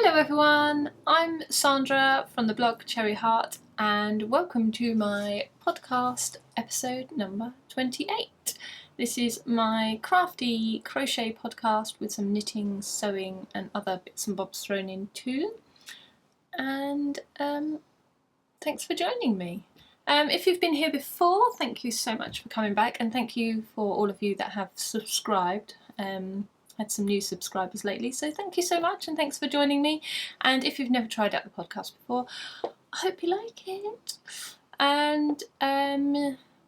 Hello everyone, I'm Sandra from the blog Cherry Heart and welcome to my podcast episode number 28. This is my crafty crochet podcast with some knitting, sewing and other bits and bobs thrown in too. And thanks for joining me. If you've been here before, thank you so much for coming back, and thank you for all of you that have subscribed. Had some new subscribers lately, so thank you so much and thanks for joining me. And if you've never tried out the podcast before, I hope you like it. And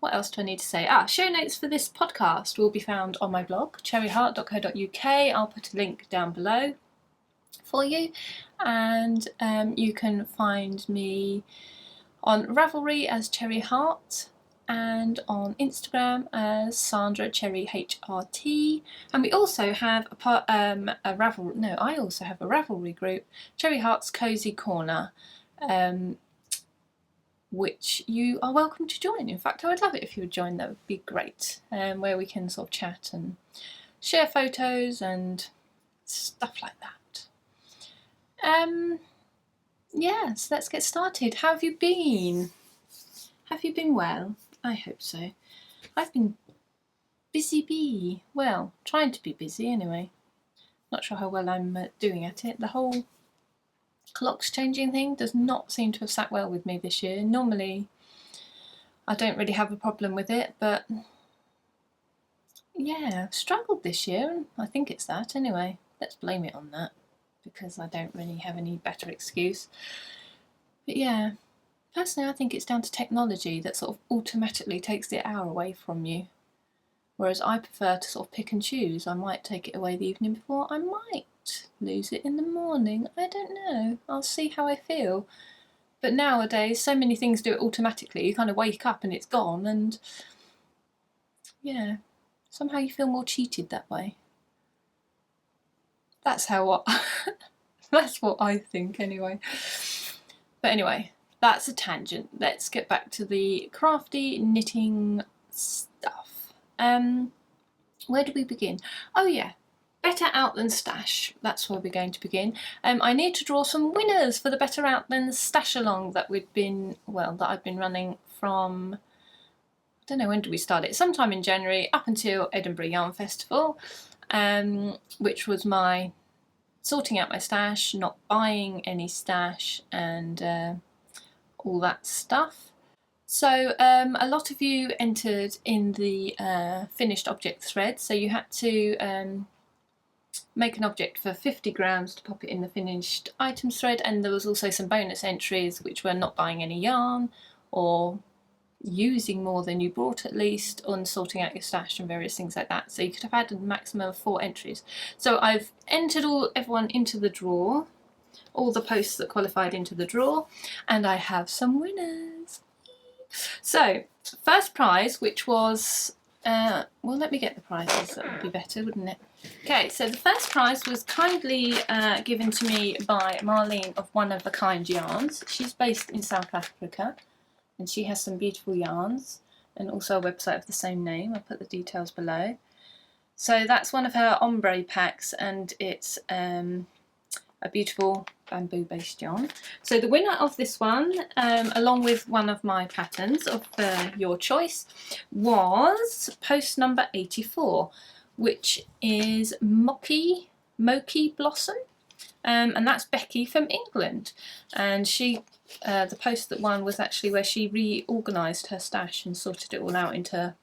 what else do I need to say? Show notes for this podcast will be found on my blog cherryheart.co.uk. I'll put a link down below for you, and you can find me on Ravelry as Cherry Heart and on Instagram as Sandra Cherry HRT. And we also have I also have a Ravelry group, Cherry Heart's Cozy Corner, which you are welcome to join. In fact, I would love it if you would join. That would be great. Where we can sort of chat and share photos and stuff like that. Yeah, so let's get started. How have you been? Have you been well? I hope so. I've been busy bee. Well, trying to be busy anyway. Not sure how well I'm doing at it. The whole clocks changing thing does not seem to have sat well with me this year. Normally I don't really have a problem with it, but yeah, I've struggled this year. I think it's that anyway. Let's blame it on that, because I don't really have any better excuse. But yeah, personally I think it's down to technology that sort of automatically takes the hour away from you. Whereas I prefer to sort of pick and choose. I might take it away the evening before, I might lose it in the morning, I don't know. I'll see how I feel. But nowadays so many things do it automatically, you kind of wake up and it's gone, and yeah, somehow you feel more cheated that way. That's that's what I think anyway. But anyway, that's a tangent. Let's get back to the crafty knitting stuff. Where do we begin? Oh yeah, Better Out Than Stash. That's where we're going to begin. I need to draw some winners for the Better Out Than Stash along that I've been running from, I don't know, when did we start it? Sometime in January up until Edinburgh Yarn Festival, which was my sorting out my stash, not buying any stash, and all that stuff. So a lot of you entered in the finished object thread, so you had to make an object for 50 grams to pop it in the finished items thread, and there was also some bonus entries which were not buying any yarn or using more than you brought at least, on sorting out your stash and various things like that. So you could have had a maximum of 4 entries. So I've entered everyone into the draw, all the posts that qualified into the draw, and I have some winners. So first prize, which was well, let me get the prizes, that would be better, wouldn't it? Okay, so the first prize was kindly given to me by Marlene of One of a Kind Yarns. She's based in South Africa and she has some beautiful yarns, and also a website of the same name. I'll put the details below. So that's one of her ombre packs, and it's a beautiful bamboo based yarn. So the winner of this one, along with one of my patterns of your choice, was post number 84, which is Moki Blossom, and that's Becky from England. And she, the post that won was actually where she reorganised her stash and sorted it all out into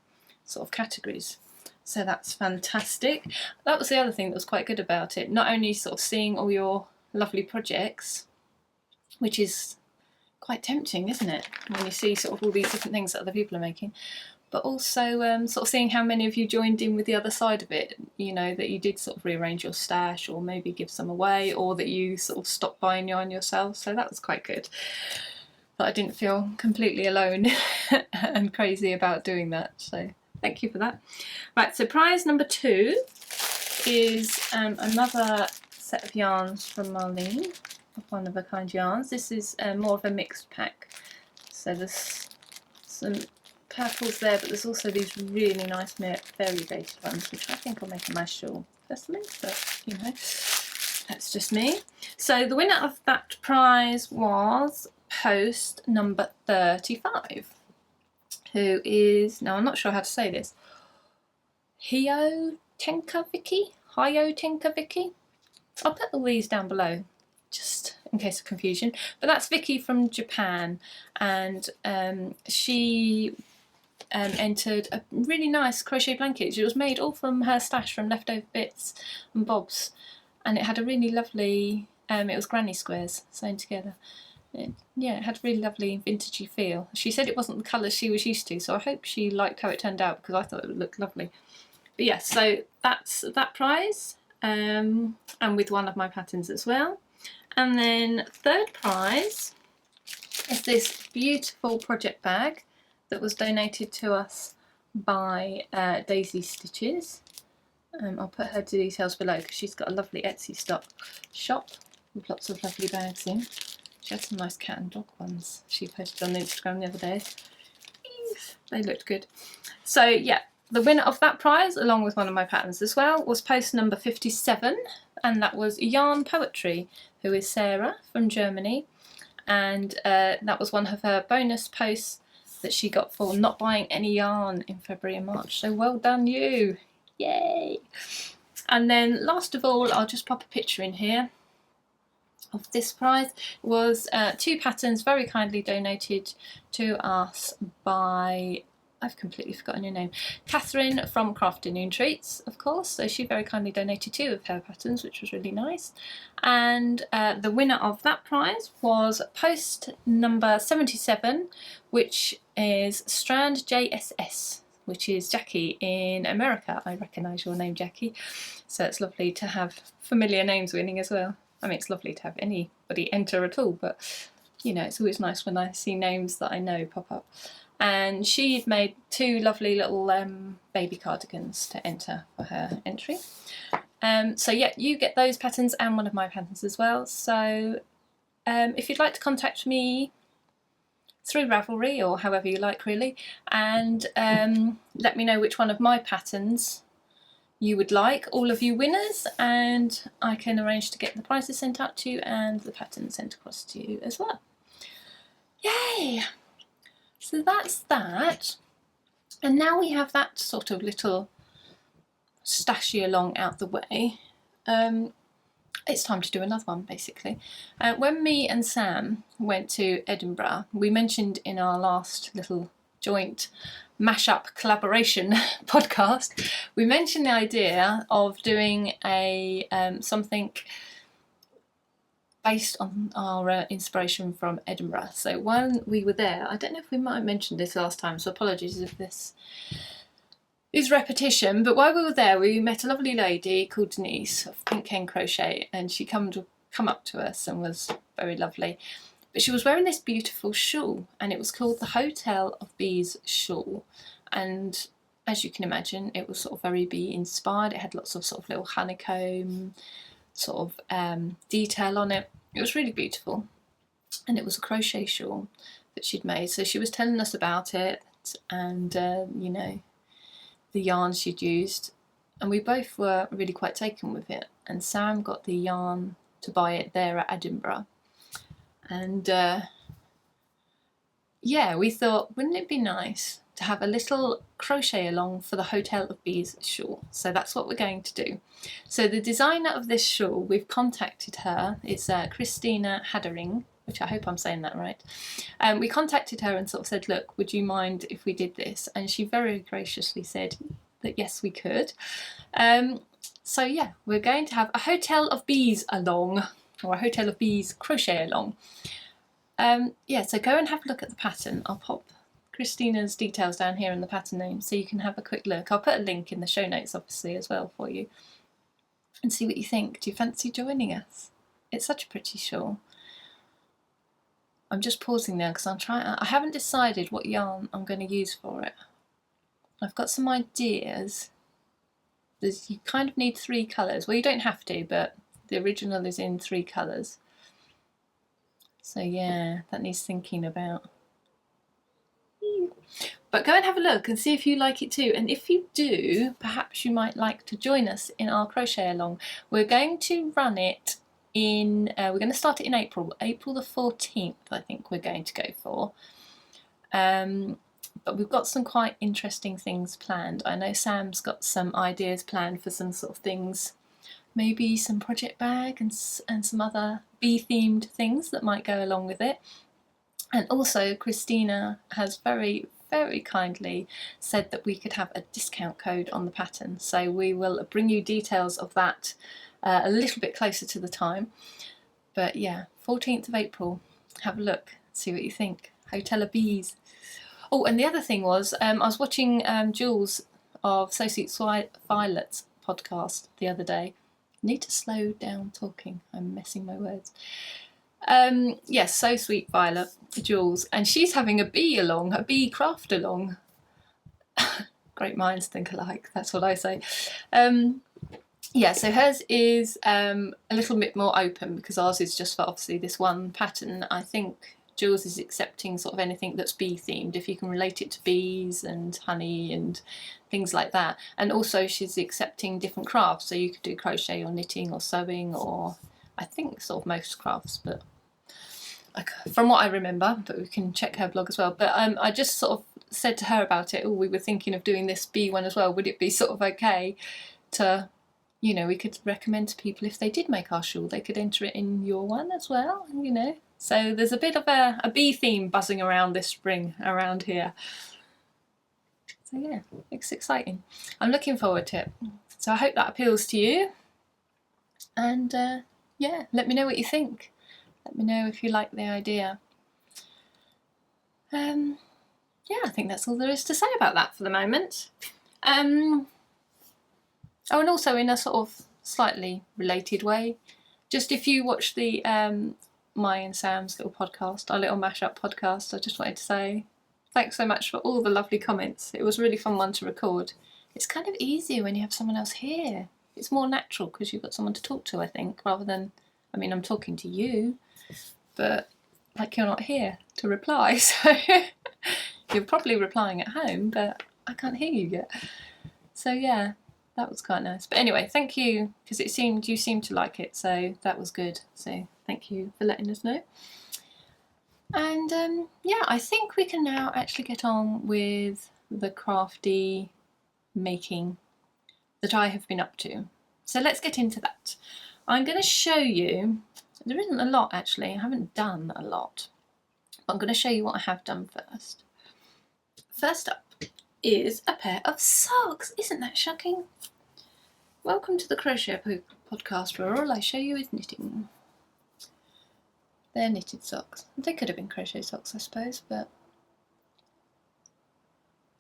sort of categories. So that's fantastic. That was the other thing that was quite good about it. Not only sort of seeing all your lovely projects, which is quite tempting, isn't it, when you see sort of all these different things that other people are making, but also sort of seeing how many of you joined in with the other side of it, you know, that you did sort of rearrange your stash or maybe give some away, or that you sort of stopped buying yarn yourself. So that was quite good. But I didn't feel completely alone and crazy about doing that. So thank you for that. Right, so prize number 2 is another set of yarns from Marlene of One of a Kind Yarns. This is more of a mixed pack. So there's some purples there, but there's also these really nice variegated ones, which I think will make a nice shawl personally, but you know. that's just me. So the winner of that prize was post number 35, who is, now I'm not sure how to say this, Hio Tenka Vicky? I'll put all these down below, just in case of confusion. But that's Vicky from Japan, and she entered a really nice crochet blanket. It was made all from her stash from leftover bits and bobs, and it had a really lovely, it was granny squares sewn together. Yeah, it had a really lovely vintagey feel. She said it wasn't the colour she was used to, so I hope she liked how it turned out, because I thought it looked lovely. But yeah, so that's that prize, and with one of my patterns as well. And then third prize is this beautiful project bag that was donated to us by Daisy Stitches. I'll put her details below because she's got a lovely Etsy shop with lots of lovely bags in. She had some nice cat and dog ones she posted on Instagram the other day. They looked good. So yeah, the winner of that prize, along with one of my patterns as well, was post number 57, and that was Yarn Poetry, who is Sarah from Germany, and that was one of her bonus posts that she got for not buying any yarn in February and March. So well done you! Yay! And then last of all, I'll just pop a picture in here of this prize. Was 2 patterns very kindly donated to us by, I've completely forgotten your name, Catherine from Crafting Treats, of course. So she very kindly donated 2 of her patterns, which was really nice. And the winner of that prize was post number 77, which is Strand JSS, which is Jackie in America. I recognise your name, Jackie. So it's lovely to have familiar names winning as well. I mean, it's lovely to have anybody enter at all, but you know, it's always nice when I see names that I know pop up. And she'd made 2 lovely little baby cardigans to enter for her entry. So yeah, you get those patterns and one of my patterns as well. So if you'd like to contact me through Ravelry or however you like really, and let me know which one of my patterns you would like, all of you winners, and I can arrange to get the prizes sent out to you and the patterns sent across to you as well. Yay! So that's that, and now we have that sort of little stashy along out the way. It's time to do another one, basically. When me and Sam went to Edinburgh, we mentioned in our last little joint mashup collaboration podcast, we mentioned the idea of doing a something based on our inspiration from Edinburgh. So when we were there, I don't know if we might have mentioned this last time, so apologies if this is repetition, but while we were there we met a lovely lady called Denise of Pink Hen Crochet, and she come up to us and was very lovely. But she was wearing this beautiful shawl, and it was called the Hotel of Bees shawl, and as you can imagine it was sort of very bee inspired. It had lots of sort of little honeycomb sort of detail on it. It was really beautiful, and it was a crochet shawl that she'd made. So she was telling us about it and you know, the yarn she'd used, and we both were really quite taken with it. And Sam got the yarn to buy it there at Edinburgh, and yeah, we thought, wouldn't it be nice to have a little crochet along for the Hotel of Bees shawl? So that's what we're going to do. So the designer of this shawl, we've contacted her. It's CHRISTINA Haddering, which I hope I'm saying that right. We contacted her and sort of said, look, would you mind if we did this? And she very graciously said that yes, we could. So yeah, we're going to have a Hotel of Bees along, or a Hotel of Bees crochet along. Yeah, so go and have a look at the pattern. I'll pop Christina's details down here in the pattern name so you can have a quick look. I'll put a link in the show notes obviously as well for you, and see what you think. Do you fancy joining us? It's such a pretty shawl. I'm just pausing now because I haven't decided what yarn I'm going to use for it. I've got some ideas. You kind of need 3 colours. Well, you don't have to, but the original is in 3 colours. So yeah, that needs thinking about. But go and have a look and see if you like it too. And if you do, perhaps you might like to join us in our crochet along. We're going to run it in, we're going to start it in April the 14th, I think we're going to go for. But we've got some quite interesting things planned. I know Sam's got some ideas planned for some sort of things, maybe some project bag and some other bee themed things that might go along with it. And also Christina has very kindly said that we could have a discount code on the pattern, so we will bring you details of that a little bit closer to the time. But yeah, 14th of April, have a look, see what you think. Hotel of Bees. Oh, and the other thing was, I was watching Jules of So Sweet Violet's podcast the other day. Need to slow down talking, I'm messing my words. Yes, So Sweet Violet, Jules, and she's having a bee craft along. Great minds think alike, that's what I say. Yeah, so hers is a little bit more open because ours is just for obviously this one pattern. I think Jules is accepting sort of anything that's bee themed, if you can relate it to bees and honey and things like that. And also she's accepting different crafts, so you could do crochet or knitting or sewing, or I think sort of most crafts, but from what I remember, but we can check her blog as well. But I just sort of said to her about it, oh, we were thinking of doing this bee one as well. Would it be sort of okay to, you know, we could recommend to people if they did make our shawl, they could enter it in your one as well, you know. So there's a bit of a bee theme buzzing around this spring around here. So yeah, it's exciting. I'm looking forward to it. So I hope that appeals to you. And yeah, let me know what you think. Let me know if you like the idea. Yeah, I think that's all there is to say about that for the moment. Oh, and also in a sort of slightly related way, just if you watch the my and Sam's little podcast, our little mashup podcast, I just wanted to say thanks so much for all the lovely comments. It was a really fun one to record. It's kind of easier when you have someone else here. It's more natural because you've got someone to talk to, I think, rather than, I mean, I'm talking to you, but like you're not here to reply, so you're probably replying at home, but I can't hear you yet. So yeah, that was quite nice. But anyway, thank you, because you seemed to like it, so that was good. So thank you for letting us know. And yeah, I think we can now actually get on with the crafty making that I have been up to. So let's get into that. I'm going to show you, there isn't a lot actually, I haven't done a lot, but I'm going to show you what I have done first. First up is a pair of socks. Isn't that shocking? Welcome to the Crochet Podcast, where all I show you is knitting. They're knitted socks. They could have been crochet socks, I suppose, but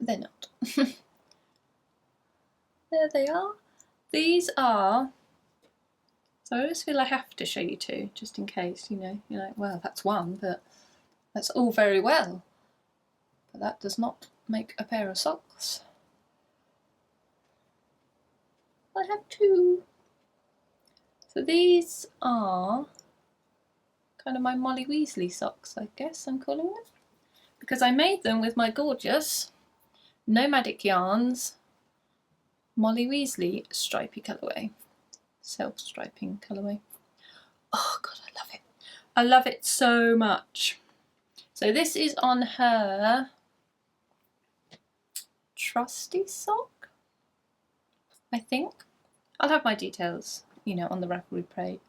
they're not. There they are. These are, so I always feel I have to show you two, just in case, you know, you're like, well, that's one, but that's all very well, but that does not make a pair of socks. I have two. So these are kind of my Molly Weasley socks, I guess I'm calling them, because I made them with my gorgeous Nomadic Yarns Molly Weasley stripy colourway, self-striping colourway. Oh god, I love it. I love it so much. So this is on her trusty sock, I think. I'll have my details, you know, on the Ravelry page,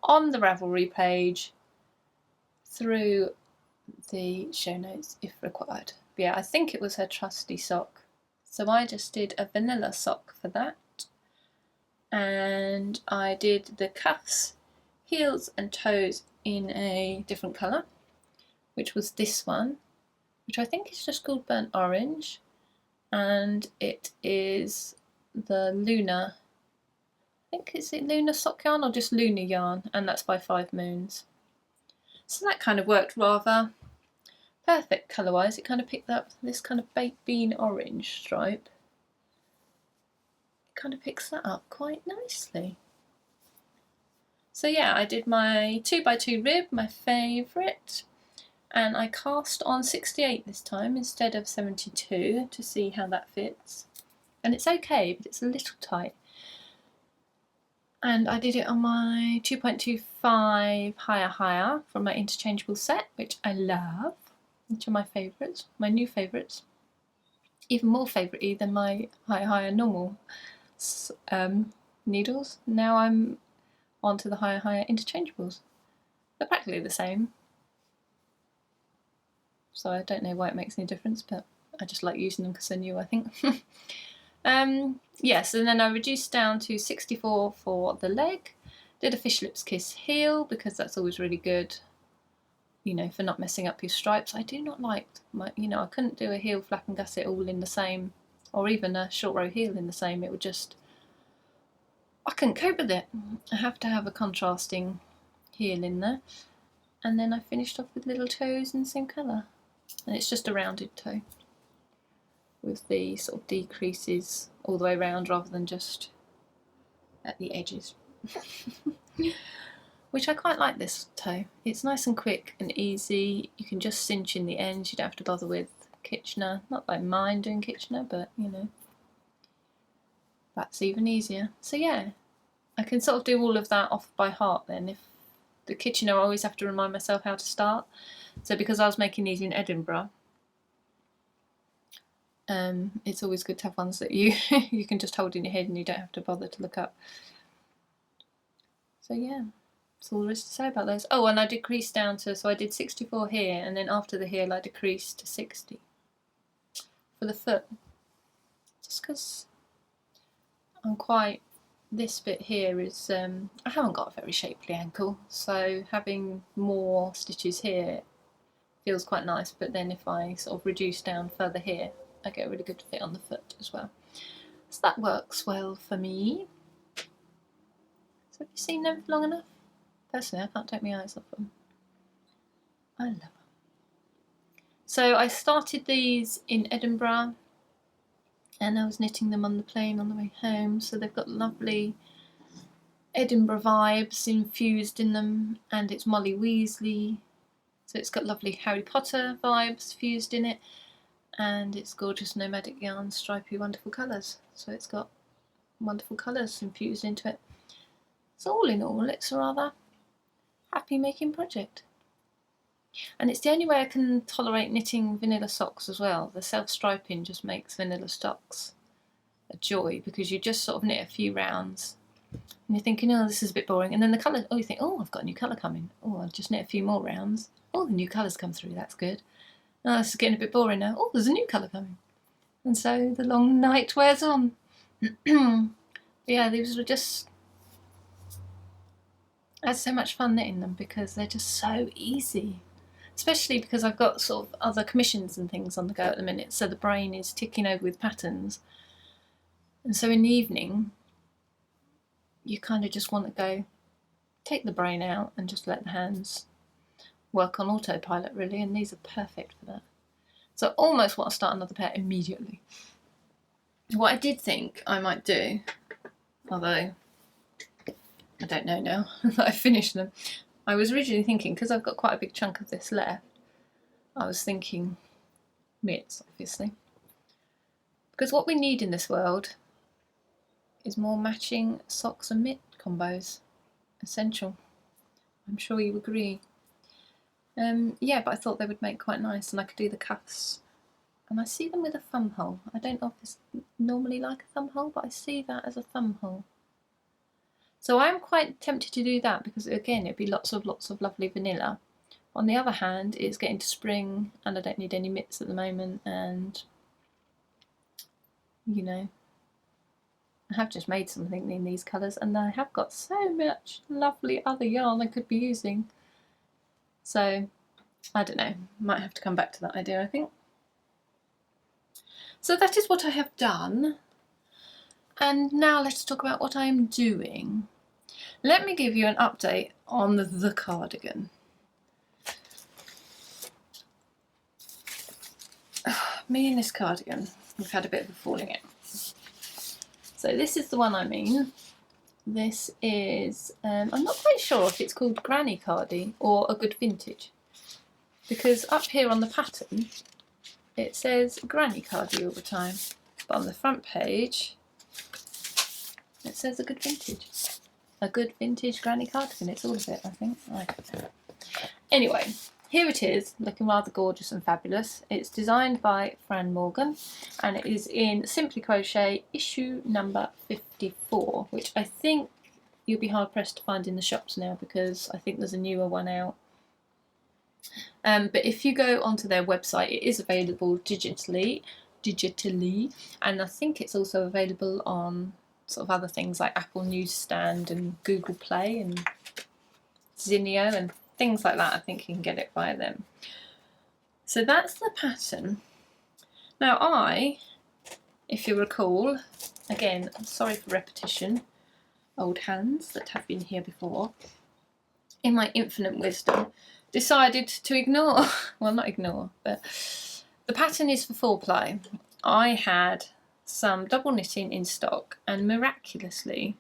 on the Ravelry page through the show notes if required. But yeah, I think it was her trusty sock. So I just did a vanilla sock for that, and I did the cuffs, heels and toes in a different colour, which was this one, which I think is just called burnt orange, and it is the Luna, I think, is it Luna sock yarn or just Luna yarn, and that's by 5 Moons. So that kind of worked rather perfect colour-wise. It kind of picked up this kind of baked bean orange stripe. It kind of picks that up quite nicely. So yeah, I did my 2x2 rib, my favourite, and I cast on 68 this time instead of 72 to see how that fits, and it's okay, but it's a little tight. And I did it on my 2.25 higher from my interchangeable set, which I love, which are my favourites, my new favourites. Even more favourite-y than my higher normal needles. Now I'm on to the higher interchangeables. They're practically the same, so I don't know why it makes any difference, but I just like using them because they're new, I think. Yes, and then I reduced down to 64 for the leg. Did a fish lips kiss heel because that's always really good, you know, for not messing up your stripes. I do not like my, you know, I couldn't do a heel flap and gusset all in the same, or even a short row heel in the same. It would just, I couldn't cope with it. I have to have a contrasting heel in there. And then I finished off with little toes in the same colour, and it's just a rounded toe with the sort of decreases all the way around rather than just at the edges. Which I quite like this toe. It's nice and quick and easy. You can just cinch in the ends. You don't have to bother with Kitchener. Not that I mind doing Kitchener, but you know, that's even easier. So yeah, I can sort of do all of that off by heart then. If the Kitchener, I always have to remind myself how to start. So because I was making these in Edinburgh, it's always good to have ones that you you can just hold in your head and you don't have to bother to look up. So yeah, that's all there is to say about those. Oh, and I decreased down to, so I did 64 here, and then after the heel I decreased to 60 for the foot, just because I'm quite, this bit here is, I haven't got a very shapely ankle, so having more stitches here feels quite nice, but then if I sort of reduce down further here, I get a really good fit on the foot as well. So that works well for me. So have you seen them for long enough? Personally, I can't take my eyes off them. I love them. So I started these in Edinburgh, and I was knitting them on the plane on the way home, so they've got lovely Edinburgh vibes infused in them, and it's Molly Weasley, so it's got lovely Harry Potter vibes fused in it, and it's gorgeous nomadic yarn, stripy, wonderful colours. So it's got wonderful colours infused into it. So all in all, it's a rather happy making project. And it's the only way I can tolerate knitting vanilla socks as well. The self-striping just makes vanilla socks a joy, because you just sort of knit a few rounds and you're thinking, oh, this is a bit boring, and then the colour, oh, you think, oh, I've got a new colour coming, oh, I'll just knit a few more rounds, oh, the new colours come through, that's good. Oh, this is getting a bit boring now. Oh, there's a new colour coming. And so the long night wears on. Yeah, these were just, I had so much fun knitting them because they're just so easy. Especially because I've got sort of other commissions and things on the go at the minute, so the brain is ticking over with patterns. And so in the evening, you kind of just want to go, take the brain out and just let the hands work on autopilot, really, and these are perfect for that. So I almost want to start another pair immediately. What I did think I might do, although I don't know now that I've finished them, I was originally thinking, because I've got quite a big chunk of this left, I was thinking mitts, obviously. Because what we need in this world is more matching socks and mitt combos. Essential. I'm sure you agree. Yeah, but I thought they would make quite nice, and I could do the cuffs. And I see them with a thumb hole. I don't obviously normally like a thumb hole, but I see that as a thumb hole. So I'm quite tempted to do that, because again, it'd be lots of lovely vanilla. On the other hand, it's getting to spring, and I don't need any mitts at the moment, and you know, I have just made something in these colours, and I have got so much lovely other yarn I could be using. So, I don't know, might have to come back to that idea, I think. So that is what I have done. And now let's talk about what I am doing. Let me give you an update on the cardigan. Me and this cardigan, we've had a bit of a falling out. So this is the one I mean. This is, I'm not quite sure if it's called Granny Cardi or a good vintage. because up here on the pattern it says granny cardi all the time, but on the front page it says a good vintage granny cardigan. It's all of it, I think. I don't know. Anyway, here it is, looking rather gorgeous and fabulous. It's designed by Fran Morgan and it is in Simply Crochet issue number 54, which I think you'll be hard pressed to find in the shops now because I think there's a newer one out. But if you go onto their website, it is available digitally, and I think it's also available on sort of other things like Apple Newsstand and Google Play and Zinio and things like that. I think you can get it via them. So that's the pattern. Now if you recall, again, I'm sorry for repetition, old hands that have been here before, in my infinite wisdom, decided to ignore, well not ignore, but the pattern is for 4-ply. I had some double knitting in stock and miraculously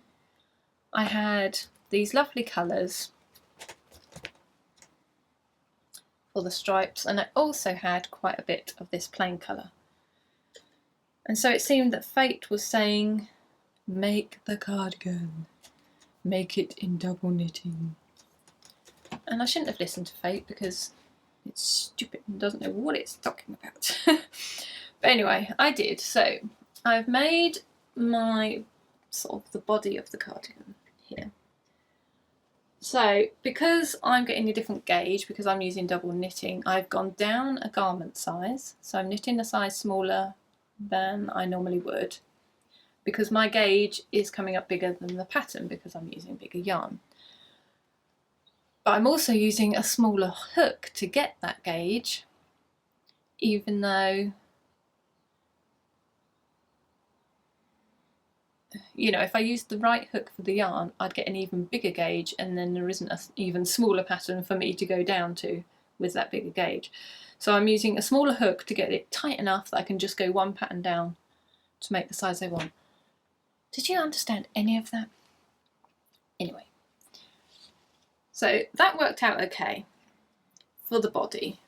I had these lovely colours for the stripes, and I also had quite a bit of this plain colour. And so it seemed that fate was saying, make the cardigan, make it in double knitting. And I shouldn't have listened to fate because it's stupid and doesn't know what it's talking about. But anyway, I did. So I've made my sort of the body of the cardigan here. So because I'm getting a different gauge, because I'm using double knitting, I've gone down a garment size. So I'm knitting a size smaller than I normally would because my gauge is coming up bigger than the pattern because I'm using bigger yarn. But I'm also using a smaller hook to get that gauge, even though, you know, if I used the right hook for the yarn, I'd get an even bigger gauge, and then there isn't an even smaller pattern for me to go down to with that bigger gauge. So I'm using a smaller hook to get it tight enough that I can just go one pattern down to make the size I want. Did you understand any of that? Anyway. So that worked out okay for the body.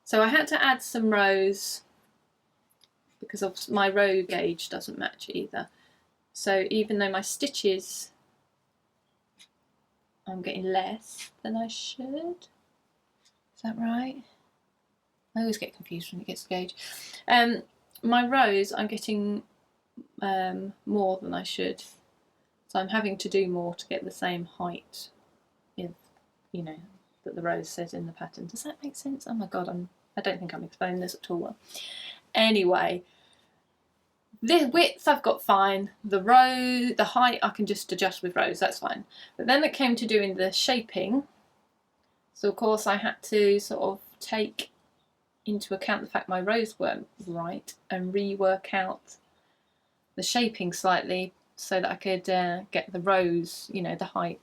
So I had to add some rows because my row gauge doesn't match either. So even though my stitches, I'm getting less than I should. Is that right? I always get confused when it gets to gauge. My rows, I'm getting more than I should. So I'm having to do more to get the same height, if, you know, that the rose says in the pattern. Does that make sense? Oh my god, I don't think I'm explaining this at all well. Anyway, the width I've got fine. The height I can just adjust with rows, that's fine. But then it came to doing the shaping. So of course I had to sort of take into account the fact my rows weren't right and rework out the shaping slightly so that I could get the rows, you know, the height,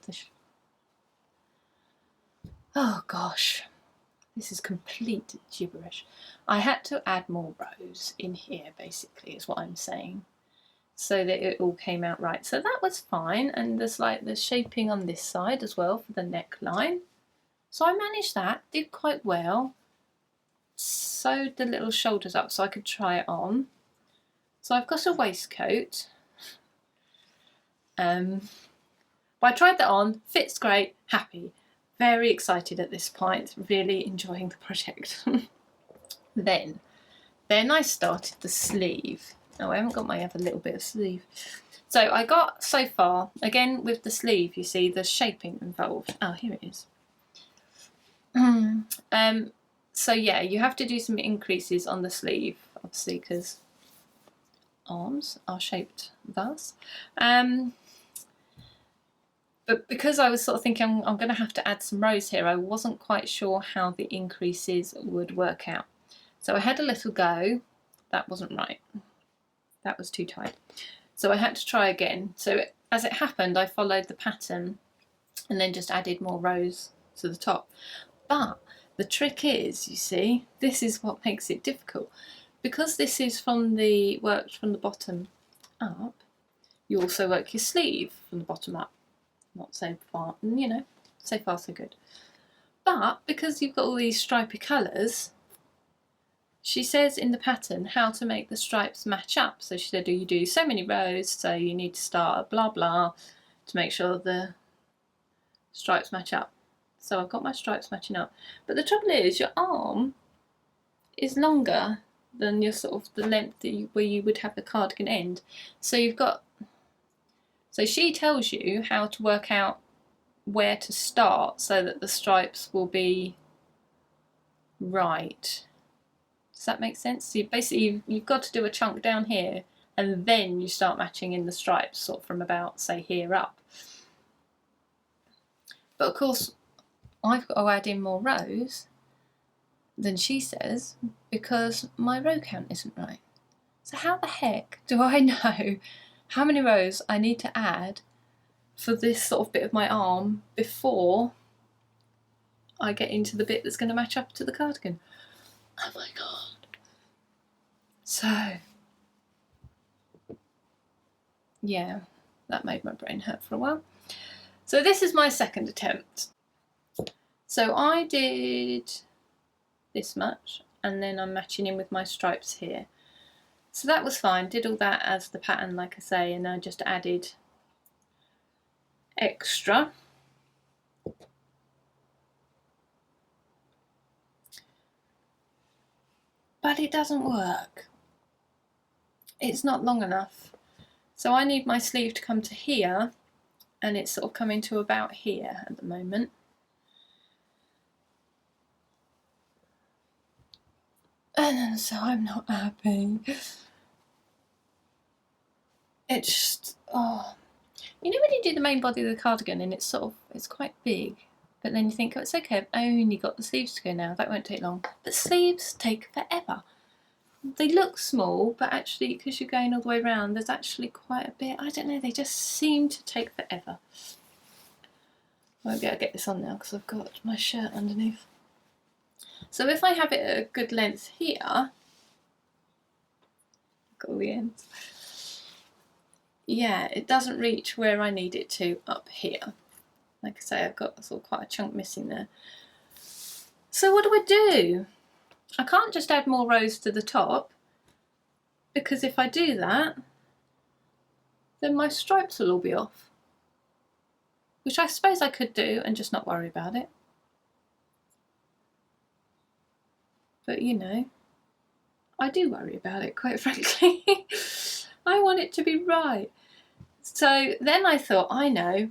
oh gosh, this is complete gibberish. I had to add more rows in here, basically, is what I'm saying, so that it all came out right. So that was fine, and there's like the shaping on this side as well for the neckline. So I managed that, did quite well. Sewed the little shoulders up so I could try it on. So I've got a waistcoat. But I tried that on, fits great, happy. Very excited at this point, really enjoying the project. Then I started the sleeve. Oh, I haven't got my other little bit of sleeve. So I got so far, again with the sleeve, you see the shaping involved. Oh, here it is. So yeah, you have to do some increases on the sleeve, obviously, because arms are shaped thus. But because I was sort of thinking I'm going to have to add some rows here, I wasn't quite sure how the increases would work out. So I had a little go. That wasn't right. That was too tight. So I had to try again. So as it happened, I followed the pattern and then just added more rows to the top. But the trick is, you see, this is what makes it difficult. Because this is worked from the bottom up, you also work your sleeve from the bottom up. Not so far, you know, so far so good. But because you've got all these stripy colours, she says in the pattern how to make the stripes match up. So she said, you do so many rows, so you need to start blah blah to make sure the stripes match up. So I've got my stripes matching up. But the trouble is, your arm is longer than your sort of the length that where you would have the cardigan end. So you've got, so she tells you how to work out where to start so that the stripes will be right. Does that make sense? So you've got to do a chunk down here and then you start matching in the stripes sort of from about, say, here up. But of course I've got to add in more rows than she says because my row count isn't right. So how the heck do I know how many rows I need to add for this sort of bit of my arm before I get into the bit that's going to match up to the cardigan? Oh my god. So, yeah, that made my brain hurt for a while. So this is my second attempt. So I did this much and then I'm matching in with my stripes here. So that was fine, did all that as the pattern like I say, and I just added extra. But it doesn't work. It's not long enough. So I need my sleeve to come to here and it's sort of coming to about here at the moment. And so I'm not happy. It's just, oh. You know when you do the main body of the cardigan and it's sort of, it's quite big, but then you think, oh, it's okay, I've only got the sleeves to go now, that won't take long. But sleeves take forever. They look small, but actually, because you're going all the way around, there's actually quite a bit. I don't know, they just seem to take forever. I won't be able to get this on now because I've got my shirt underneath. So if I have it at a good length here, got all the ends. Yeah, it doesn't reach where I need it to up here. Like I say, I've got sort of quite a chunk missing there. So what do I do? I can't just add more rows to the top, because if I do that, then my stripes will all be off. Which I suppose I could do and just not worry about it. But you know, I do worry about it, quite frankly. I want it to be right. So then I thought, I know,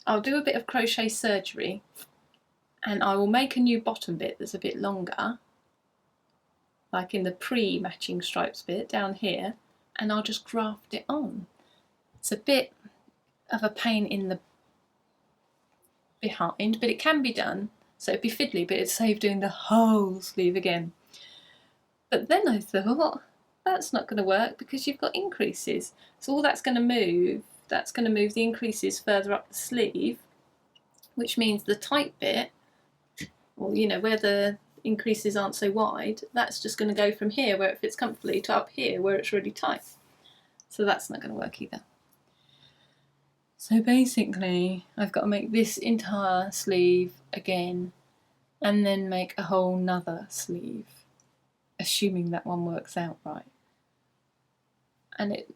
I'll do a bit of crochet surgery and I will make a new bottom bit that's a bit longer, like in the pre-matching stripes bit down here, and I'll just graft it on. It's a bit of a pain in the behind, but it can be done. So it'd be fiddly, but it'd save doing the whole sleeve again. But then I thought, that's not going to work because you've got increases. So all that's going to move the increases further up the sleeve, which means the tight bit, or you know, where the increases aren't so wide, that's just going to go from here where it fits comfortably to up here where it's really tight. So that's not going to work either. So basically I've got to make this entire sleeve again and then make a whole nother sleeve, assuming that one works out right. And it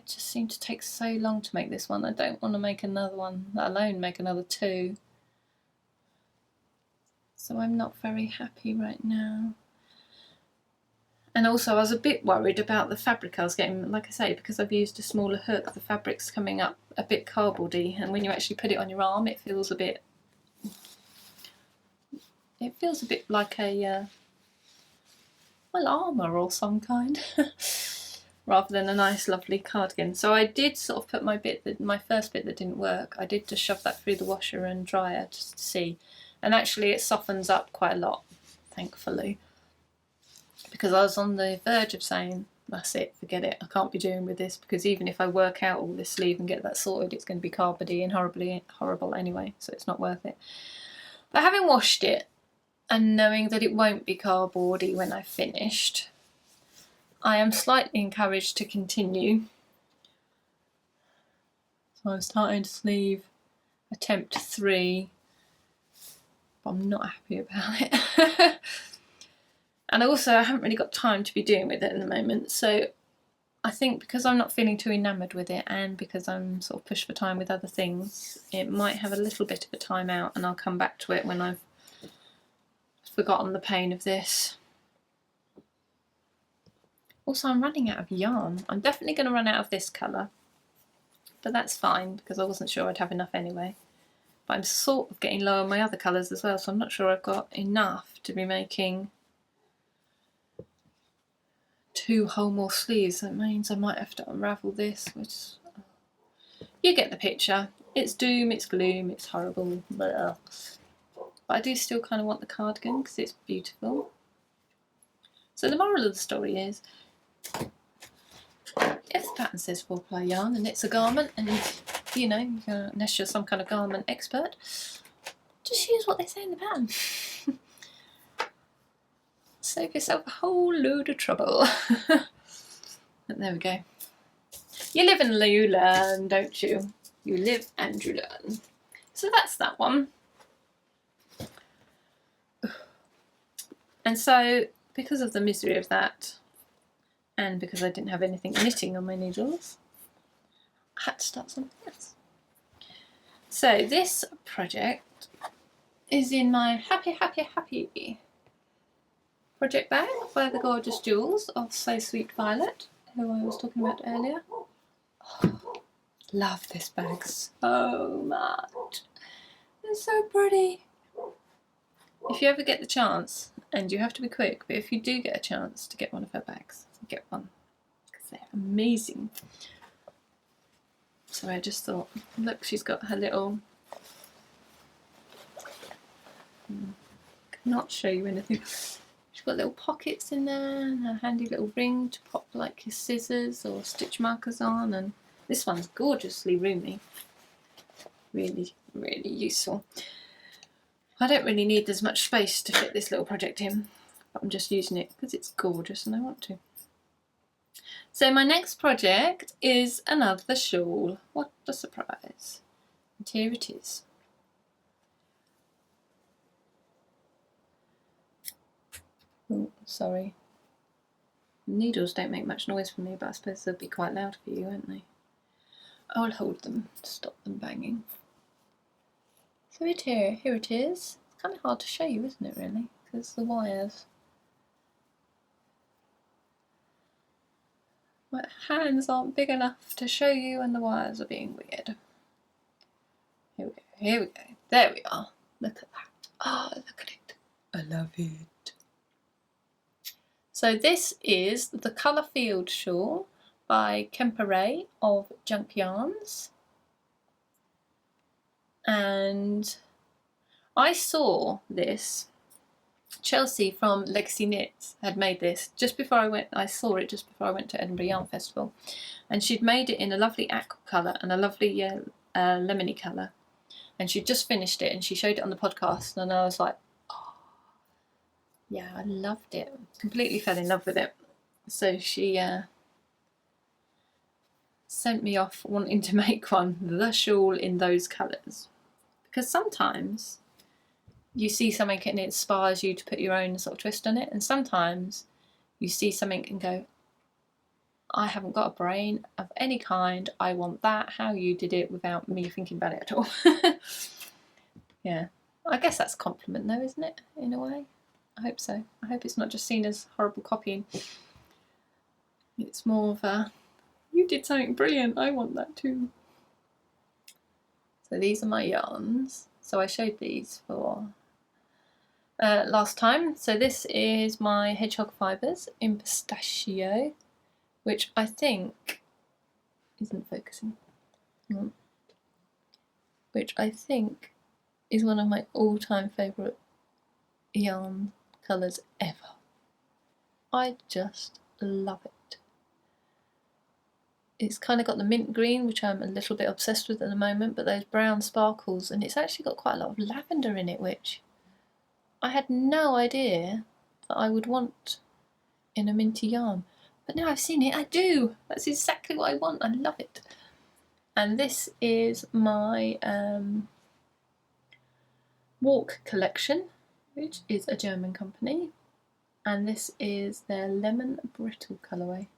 just seemed to take so long to make this one. I don't want to make another one, let alone make another two. So I'm not very happy right now. And also I was a bit worried about the fabric I was getting, like I say, because I've used a smaller hook, the fabric's coming up a bit cardboardy, and when you actually put it on your arm it feels a bit like a well, armour or some kind. Rather than a nice lovely cardigan. So I did sort of put my first bit that didn't work, I did just shove that through the washer and dryer just to see. And actually it softens up quite a lot, thankfully. Because I was on the verge of saying, that's it, forget it, I can't be doing with this, because even if I work out all this sleeve and get that sorted, it's going to be cardboardy and horrible anyway, so it's not worth it. But having washed it, and knowing that it won't be cardboardy when I've finished, I am slightly encouraged to continue. So I'm starting to sleeve attempt 3 but I'm not happy about it. And also I haven't really got time to be doing with it at the moment, so I think because I'm not feeling too enamoured with it and because I'm sort of pushed for time with other things, it might have a little bit of a time out, and I'll come back to it when I've forgotten the pain of this. Also, I'm running out of yarn. I'm definitely going to run out of this colour, but that's fine because I wasn't sure I'd have enough anyway. But I'm sort of getting low on my other colours as well, so I'm not sure I've got enough to be making 2 whole more sleeves. That means I might have to unravel this, which you get the picture. It's doom, it's gloom, it's horrible. Blah. But I do still kind of want the cardigan because it's beautiful. So the moral of the story is, if the pattern says 4-ply yarn and it's a garment, and you know, unless you're some kind of garment expert, just use what they say in the pattern. Save yourself a whole load of trouble. But there we go. You live and you learn, don't you? You live and you learn. So that's that one. And so, because of the misery of that, and because I didn't have anything knitting on my needles, I had to start something else. So this project is in my happy project bag by the gorgeous jewels of So Sweet Violet, who I was talking about earlier. Oh, love this bag so much. It's so pretty. If you ever get the chance, and you have to be quick, but if you do get a chance to get one of her bags, get one, because they're amazing. So I just thought, look, she's got her little, cannot show you anything. She's got little pockets in there, and a handy little ring to pop like your scissors or stitch markers on, and this one's gorgeously roomy. Really, really useful. I don't really need as much space to fit this little project in, but I'm just using it because it's gorgeous and I want to. So my next project is another shawl. What a surprise. And here it is. Oh, sorry. Needles don't make much noise for me, but I suppose they'll be quite loud for you, won't they? I'll hold them to stop them banging. So here it is. It's kind of hard to show you, isn't it, really? Because the wires. My hands aren't big enough to show you, and the wires are being weird. Here we go, here we go. There we are. Look at that. Oh, look at it. I love it. So this is the Colour Field shawl by Kemper of Junk Yarns. And I saw this, Chelsea from Legacy Knits had made this just before I saw it just before I went to Edinburgh Yarn Festival, and she'd made it in a lovely aqua colour and a lovely lemony colour, and she'd just finished it and she showed it on the podcast, and I was like, oh yeah, I loved it, completely fell in love with it. So she sent me off wanting to make the shawl in those colours, because sometimes you see something and it inspires you to put your own sort of twist on it, and sometimes you see something and go, I haven't got a brain of any kind, I want that, how you did it, without me thinking about it at all. Yeah, I guess that's a compliment though, isn't it, in a way? I hope so. I hope it's not just seen as horrible copying. It's more of a, you did something brilliant, I want that too. So these are my yarns. So I showed these for last time. So this is my hedgehog fibres in pistachio, which I think isn't focusing. Which I think is one of my all-time favourite yarn colours ever. I just love it. It's kind of got the mint green, which I'm a little bit obsessed with at the moment, but those brown sparkles, and it's actually got quite a lot of lavender in it, which I had no idea that I would want in a minty yarn. But now I've seen it, I do! That's exactly what I want, I love it. And this is my Walk collection, which is a German company, and this is their lemon brittle colourway,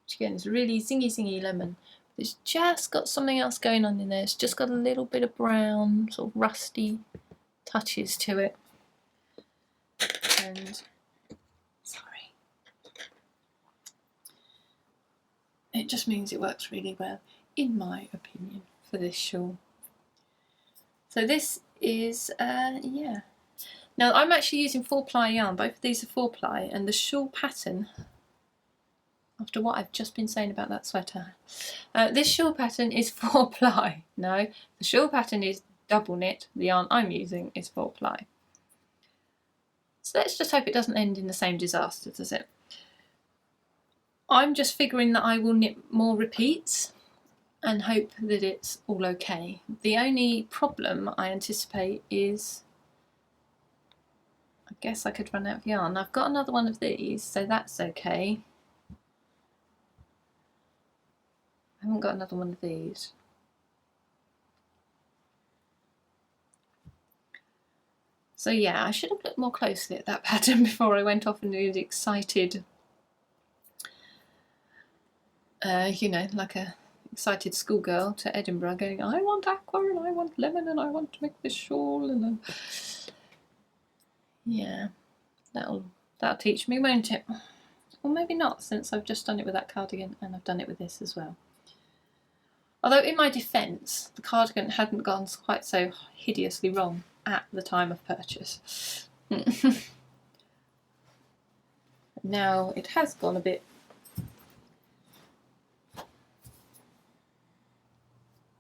which again is really zingy lemon. It's just got something else going on in there. It's just got a little bit of brown, sort of rusty touches to it. And sorry, it just means it works really well, in my opinion, for this shawl. So this is, yeah. Now I'm actually using 4-ply yarn. Both of these are 4-ply, and the shawl pattern, after what I've just been saying about that sweater, this shawl pattern is 4-ply. No, the shawl pattern is double knit. The yarn I'm using is 4-ply. So let's just hope it doesn't end in the same disaster, does it? I'm just figuring that I will knit more repeats and hope that it's all okay. The only problem I anticipate is, I guess I could run out of yarn. I've got another one of these, so that's okay. I haven't got another one of these. So yeah, I should have looked more closely at that pattern before I went off and was excited, you know, like a excited schoolgirl to Edinburgh going, I want aqua and I want lemon and I want to make this shawl, and yeah, that'll teach me, won't it? Or maybe not, since I've just done it with that cardigan and I've done it with this as well. Although in my defence, the cardigan hadn't gone quite so hideously wrong at the time of purchase. Now it has gone a bit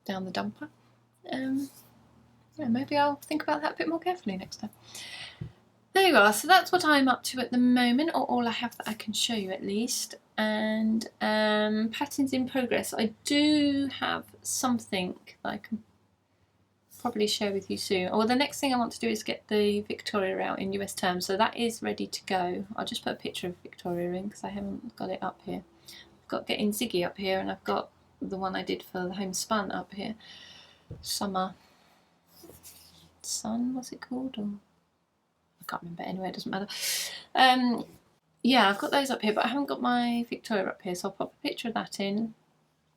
down the dumper. Yeah, maybe I'll think about that a bit more carefully next time. There you are, so that's what I'm up to at the moment, or all I have that I can show you at least. And patterns in progress. I do have something that I can probably share with you soon. Well, the next thing I want to do is get the Victoria out in US terms, so that is ready to go. I'll just put a picture of Victoria in because I haven't got it up here. I've got Getting Ziggy up here, and I've got the one I did for the homespun up here. Summer Sun, what's it called? Or I can't remember. Anyway, it doesn't matter. Yeah, I've got those up here, but I haven't got my Victoria up here, so I'll pop a picture of that in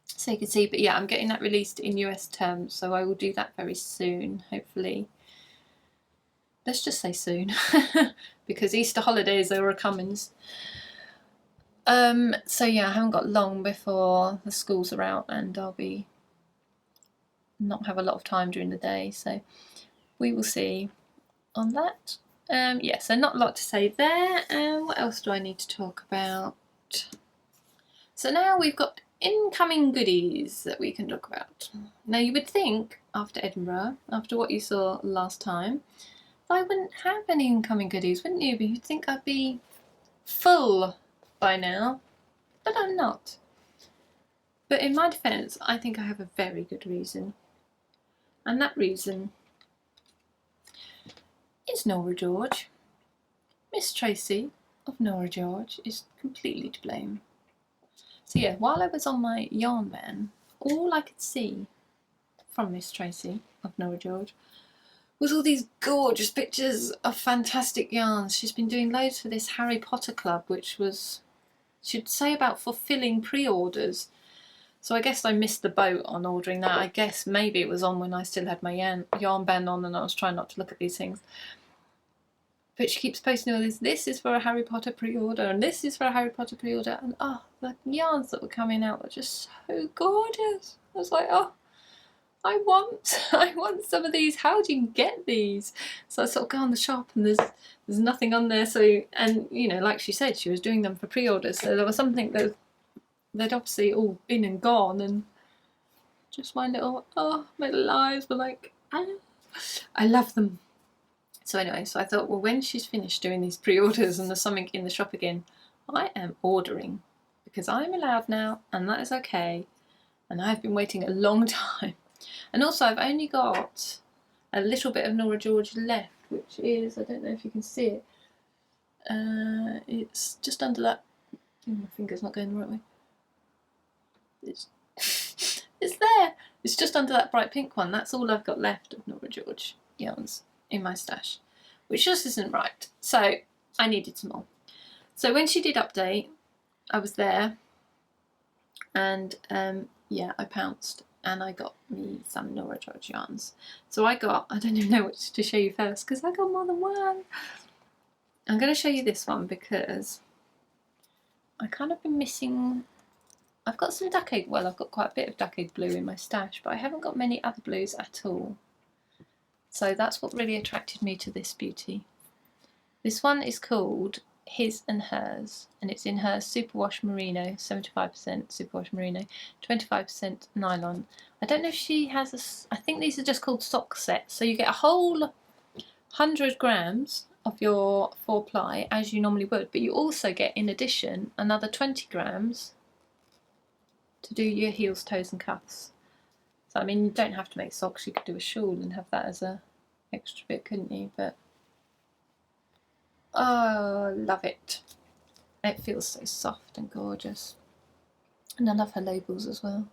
so you can see. But yeah, I'm getting that released in US terms, so I will do that very soon, hopefully. Let's just say soon, because Easter holidays are a-coming. So yeah, I haven't got long before the schools are out, and I'll be not have a lot of time during the day, so we will see on that. Yeah, so not a lot to say there. What else do I need to talk about? So now we've got incoming goodies that we can talk about. Now you would think after Edinburgh, after what you saw last time, I wouldn't have any incoming goodies, wouldn't you? But you'd think I'd be full by now, but I'm not. But in my defence, I think I have a very good reason. And that reason is Nora George. Miss Tracy of Nora George is completely to blame. So yeah, while I was on my yarn ban, all I could see from Miss Tracy of Nora George was all these gorgeous pictures of fantastic yarns. She's been doing loads for this Harry Potter club, which was, she'd say about fulfilling pre-orders. So I guess I missed the boat on ordering that. I guess maybe it was on when I still had my yarn ban on and I was trying not to look at these things. But she keeps posting all this is for a Harry Potter pre-order, and this is for a Harry Potter pre-order, and oh, the yarns that were coming out were just so gorgeous. I was like, oh, I want some of these. How do you get these? So I sort of go on the shop and there's nothing on there. So, and you know, like she said, she was doing them for pre-orders, so there was something that they'd obviously all been and gone, and just my little eyes were like, I love them. So anyway, so I thought, well, when she's finished doing these pre-orders and there's something in the shop again, I am ordering, because I'm allowed now, and that is okay. And I've been waiting a long time. And also I've only got a little bit of Nora George left, which is, I don't know if you can see it. It's just under that, my finger's not going the right way. It's there. It's just under that bright pink one. That's all I've got left of Nora George yarns. in my stash, which just isn't right. So I needed some more. So when she did update, I was there, and yeah, I pounced and I got me some Nora George yarns. So I don't even know which to show you first because I got more than one. I'm going to show you this one because I kind of been missing. I've got some duck egg, well, I've got quite a bit of duck egg blue in my stash, but I haven't got many other blues at all. So that's what really attracted me to this beauty. This one is called His and Hers, and it's in her superwash merino, 75% superwash merino, 25% nylon. I don't know if she has I think these are just called sock sets, so you get a whole 100 grams of your 4-ply as you normally would, but you also get in addition another 20 grams to do your heels, toes and cuffs. So I mean, you don't have to make socks, you could do a shawl and have that as a extra bit, couldn't you? But oh, love it. It feels so soft and gorgeous. And I love her labels as well.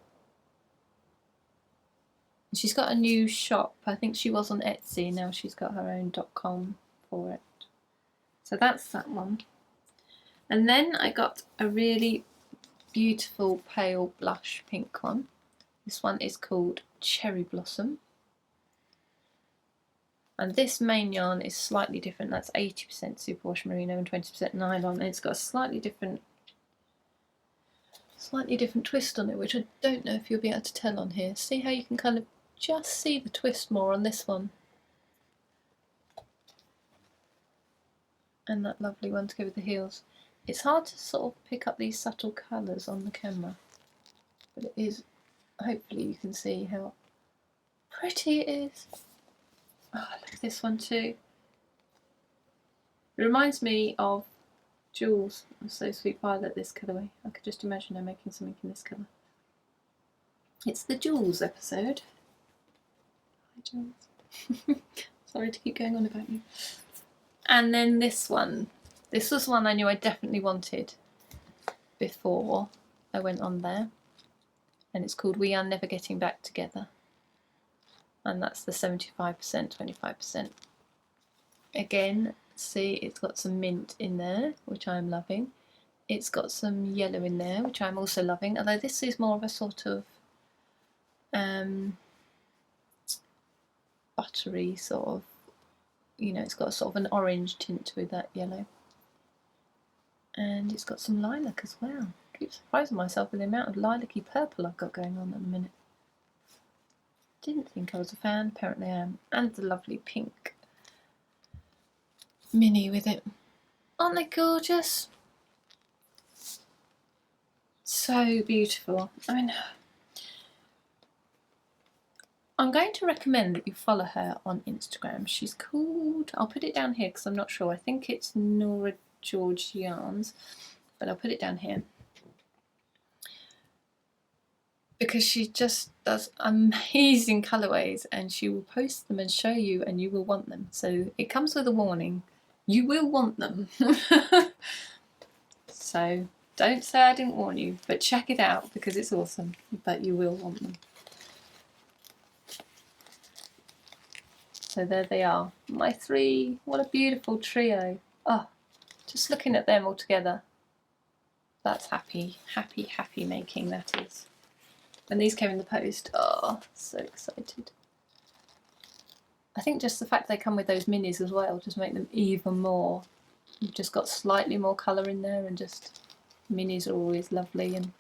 And she's got a new shop. I think she was on Etsy, now she's got her own .com for it. So that's that one. And then I got a really beautiful pale blush pink one. This one is called Cherry Blossom. And this main yarn is slightly different. That's 80% superwash merino and 20% nylon. And it's got a slightly different twist on it, which I don't know if you'll be able to tell on here. See how you can kind of just see the twist more on this one. And that lovely one to go with the heels. It's hard to sort of pick up these subtle colours on the camera, but it is, hopefully you can see how pretty it is. Oh, I like this one too. It reminds me of Jules, So Sweet Violet, this colourway. I could just imagine her making something in this colour. It's the Jules episode. Hi Jules. Sorry to keep going on about you. And then this one. This was one I knew I definitely wanted before I went on there. And it's called We Are Never Getting Back Together. And that's the 75%, 25%. Again, see, it's got some mint in there, which I'm loving. It's got some yellow in there, which I'm also loving, although this is more of a sort of buttery sort of, you know, it's got a sort of an orange tint with that yellow. And it's got some lilac as well. I keep surprising myself with the amount of lilac-y purple I've got going on at the minute. Didn't think I was a fan, apparently I am. And the lovely pink mini with it. Aren't they gorgeous? So beautiful. I mean, I'm going to recommend that you follow her on Instagram. She's called, I'll put it down here because I'm not sure. I think it's Nora George Yarns, but I'll put it down here. Because she just does amazing colourways and she will post them and show you and you will want them. So it comes with a warning. You will want them. So don't say I didn't warn you, but check it out because it's awesome. But you will want them. So there they are. My three. What a beautiful trio. Oh, just looking at them all together. That's happy, happy, happy making, that is. And these came in the post. Oh, so excited. I think just the fact they come with those minis as well just make them even more. You've just got slightly more colour in there, and just minis are always lovely. And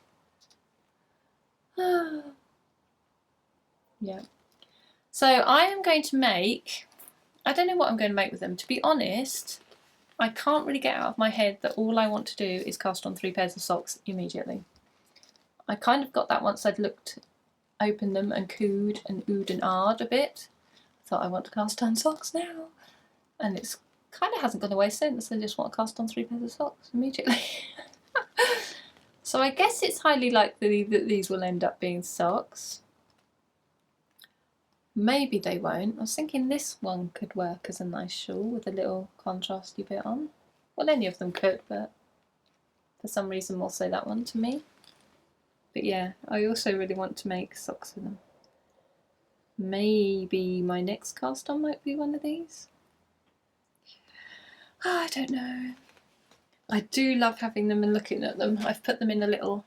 yeah. So I am going to make, I don't know what I'm going to make with them. To be honest, I can't really get out of my head that all I want to do is cast on 3 pairs of socks immediately. I kind of got that once I'd opened them and cooed and oohed and ahed a bit. I thought I want to cast on socks now. And it's kind of hasn't gone away since. I just want to cast on 3 pairs of socks immediately. So I guess it's highly likely that these will end up being socks. Maybe they won't. I was thinking this one could work as a nice shawl with a little contrasty bit on. Well, any of them could, but for some reason more so that one to me. But yeah, I also really want to make socks with them. maybe my next cast on might be one of these. I don't know. I do love having them and looking at them. I've put them in a little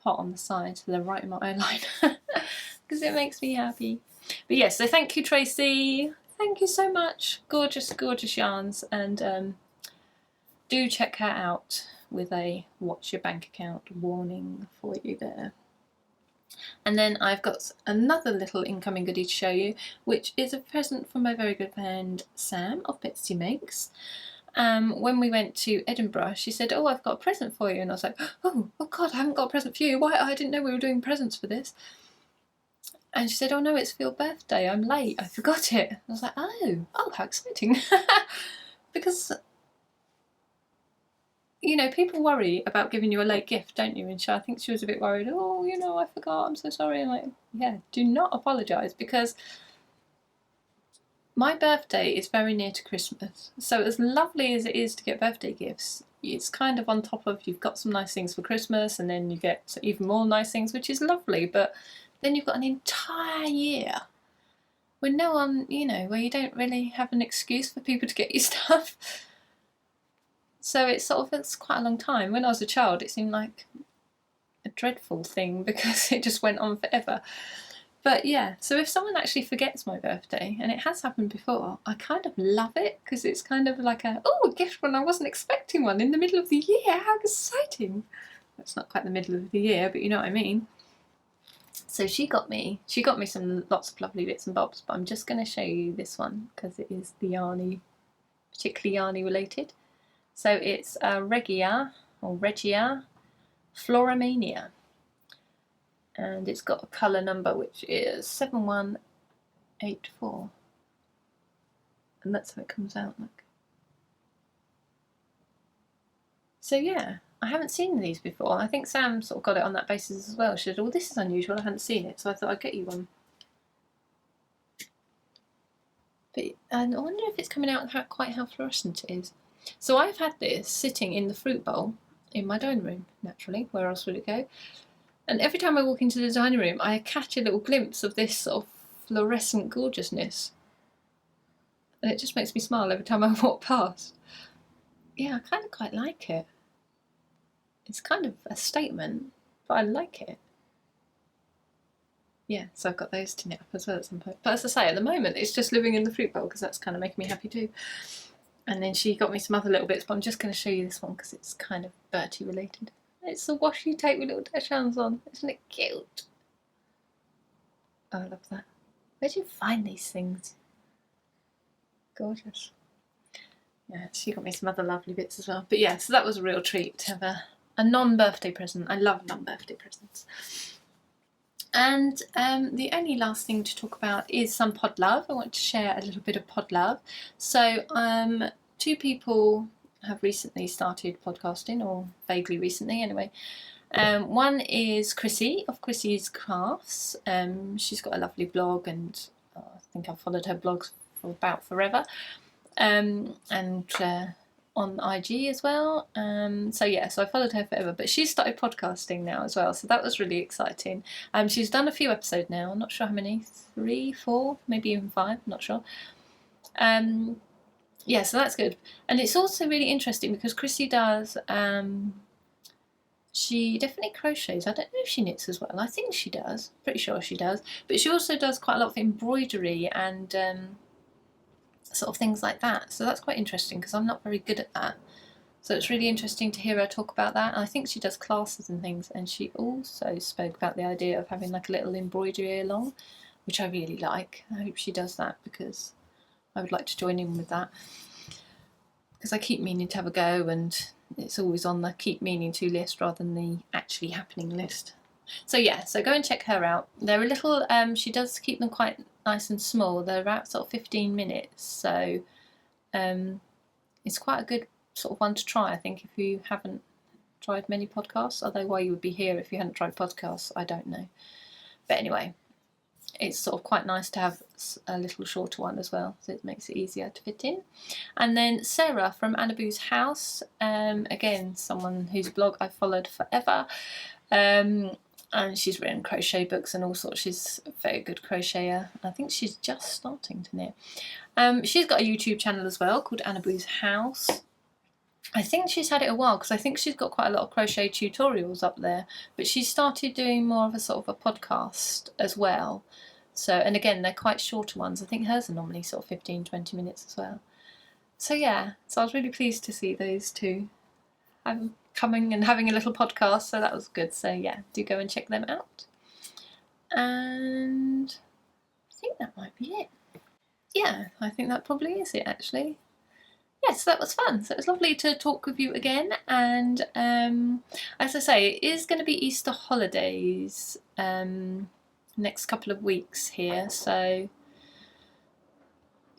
pot on the side so they're right in my eyeliner because it makes me happy. But yes, so thank you, Tracy. Thank you so much. Gorgeous, gorgeous yarns. And do check her out with a watch your bank account warning for you there. And then I've got another little incoming goodie to show you, which is a present from my very good friend Sam of Betsy Makes. When we went to Edinburgh, she said, "Oh, I've got a present for you," and I was like, oh God, I haven't got a present for you. Why? I didn't know we were doing presents for this." And she said, "Oh no, it's for your birthday. I'm late. I forgot it." I was like, oh, how exciting. Because, you know, people worry about giving you a late gift, don't you? And I think she was a bit worried. "Oh, you know, I forgot. I'm so sorry." I'm like, yeah, do not apologise, because my birthday is very near to Christmas. So as lovely as it is to get birthday gifts, it's kind of on top of, you've got some nice things for Christmas and then you get even more nice things, which is lovely. But then you've got an entire year when no one, you know, where you don't really have an excuse for people to get you stuff. So it's quite a long time. When I was a child, it seemed like a dreadful thing because it just went on forever. But yeah, so if someone actually forgets my birthday, and it has happened before, I kind of love it, because it's kind of like a gift when I wasn't expecting one in the middle of the year. How exciting! It's not quite the middle of the year, but you know what I mean. So she got me lots of lovely bits and bobs, but I'm just going to show you this one because it is the yarny, particularly yarny related. So it's Regia Floramania. And it's got a colour number which is 7184. And that's how it comes out, look. So yeah, I haven't seen these before. I think Sam sort of got it on that basis as well. She said, "Oh, this is unusual, I hadn't seen it," so I thought I'd get you one. But I wonder if it's coming out quite how fluorescent it is. So I've had this sitting in the fruit bowl in my dining room, naturally. Where else would it go? And every time I walk into the dining room, I catch a little glimpse of this sort of fluorescent gorgeousness. And it just makes me smile every time I walk past. Yeah, I kind of quite like it. It's kind of a statement, but I like it. Yeah, so I've got those to knit up as well at some point. But as I say, at the moment, it's just living in the fruit bowl because that's kind of making me happy too. And then she got me some other little bits, but I'm just going to show you this one because it's kind of Bertie related. It's a washi tape with little dash hands on. Isn't it cute? Oh, I love that. Where do you find these things? Gorgeous. Yeah, she got me some other lovely bits as well. But yeah, so that was a real treat to have a non-birthday present. I love non-birthday presents. And the only last thing to talk about is some pod love. I want to share a little bit of pod love. So 2 people have recently started podcasting, or vaguely recently anyway. One is Chrissy of Chrissy's Crafts. She's got a lovely blog, and I think I've followed her blogs for about forever. And on IG as well. So yeah, so I followed her forever, but she's started podcasting now as well, so that was really exciting. She's done a few episodes now. I'm not sure how many, 3, 4, maybe even 5, not sure. Yeah, so that's good. And it's also really interesting because Chrissy does, she definitely crochets. I don't know if she knits as well. I think she does, pretty sure she does. But she also does quite a lot of embroidery and sort of things like that. So that's quite interesting because I'm not very good at that. So it's really interesting to hear her talk about that. And I think she does classes and things. And she also spoke about the idea of having like a little embroidery along, which I really like. I hope she does that because I would like to join in with that. Because I keep meaning to have a go, and it's always on the keep meaning to list rather than the actually happening list. So yeah, so go and check her out. They're a little, she does keep them quite nice and small. They're about sort of 15 minutes, so it's quite a good sort of one to try, I think, if you haven't tried many podcasts. Although why you would be here if you hadn't tried podcasts, I don't know. But anyway, it's sort of quite nice to have a little shorter one as well, so it makes it easier to fit in. And then Sarah from Annaboo's House, again, someone whose blog I followed forever. and she's written crochet books and all sorts. She's a very good crocheter. I think she's just starting to knit. She's got a YouTube channel as well called Annaboo's House. I think she's had it a while because I think she's got quite a lot of crochet tutorials up there, but she started doing more of a sort of a podcast as well. So, and again, they're quite shorter ones. I think hers are normally sort of 15-20 minutes as well. So yeah, so I was really pleased to see those two coming and having a little podcast, so that was good. So yeah, do go and check them out. And I think that might be it. Yeah, I think that probably is it actually. Yes, that was fun. So it was lovely to talk with you again. And as I say, it is going to be Easter holidays next couple of weeks here. So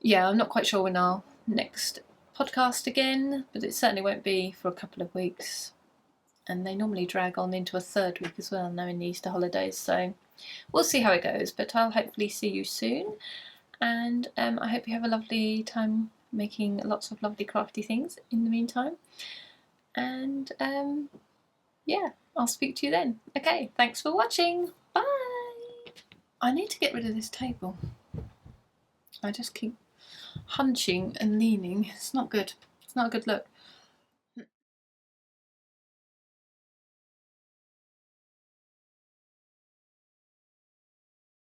yeah, I'm not quite sure when our next podcast again, but it certainly won't be for a couple of weeks. And they normally drag on into a third week as well now in the Easter holidays. So we'll see how it goes, but I'll hopefully see you soon. And I hope you have a lovely time making lots of lovely crafty things in the meantime. And yeah, I'll speak to you then. Okay, thanks for watching. Bye. I need to get rid of this table. I just keep hunching and leaning. It's not good. It's not a good look.